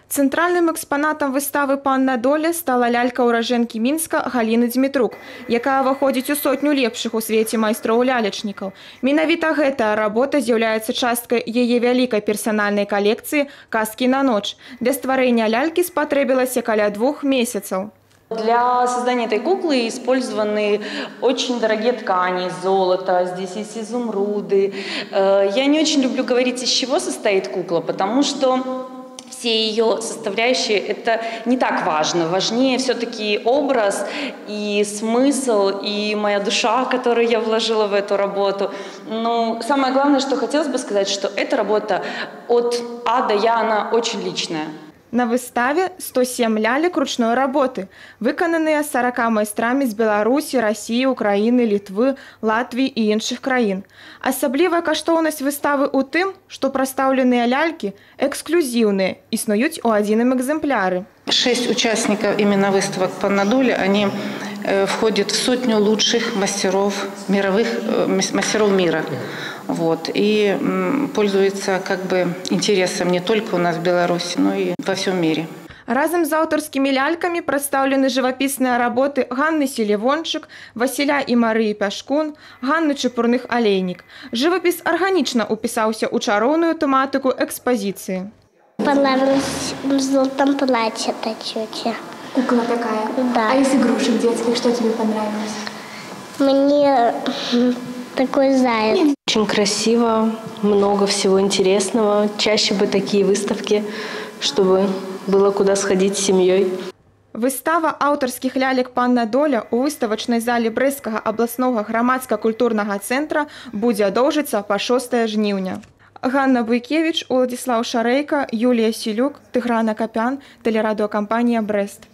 Цэнтральным экспанатам выставы «Панна Доля» стала лялька ўражэнкі Мінска Галіны Дзмітрук, якая ўваходзіць у сотню лепшых у свеце майстроў лялечнікаў. Менавіта гэтая работа з'яўляецца часткай яе вялікай персанальнай калекцыі «Казкі на ноч». Для стварэння лялькі спатрэбілася каля 2 месяцаў. Для создания этой куклы использованы очень дорогие ткани, золото, здесь есть изумруды. Я не очень люблю говорить, из чего состоит кукла, потому что все ее составляющие – это не так важно. Важнее все-таки образ и смысл, и моя душа, которую я вложила в эту работу. Но самое главное, что хотелось бы сказать, что эта работа от А до Я, она очень личная. На выставе 107 лялек ручной работы, выкананыя 40 майстрамі з Беларусі, Расіі, Украіны, Літвы, Латвіі і іншых краін. Асаблівая каштоўнасць выставы ў тым, што прадстаўленыя лялькі эксклюзіўныя, існуюць у адзіным экземпляры. 6 участников именно выставок «Панна Доля», они входят в сотню лучших мастеров мира. Вот, и пользуется интересом не только у нас в Беларуси, но и во всем мире. Разом з аўтарскімі лялькамі прадстаўлены жывапісныя работы Ганны Селівончык, Васіля і Марыі Пяшкун, Ганны Чепурных-Алейнік. Жывапіс арганічна упісаўся ў чароўную тэматыку экспазіцыі. Понравилось в золотом платье та тетя. Кукла такая? Да. А из игрушек детских что тебе понравилось? Мне такой заяц. Очень красиво, много всего интересного. Чаще бы такие выставки, чтобы было куда сходить с семьей. Выстава аўтарскіх лялек «Панна Доля» у выставачнай зале Брэсцкага абласнога грамадска-культурнага цэнтра будзе доўжыцца па 6 жніўня. Ганна Буйкевіч, Уладзіслаў Шарэйка, Юлія Сілюк, Тыгран Акапян, тэлерадыёкампанія «Брэст».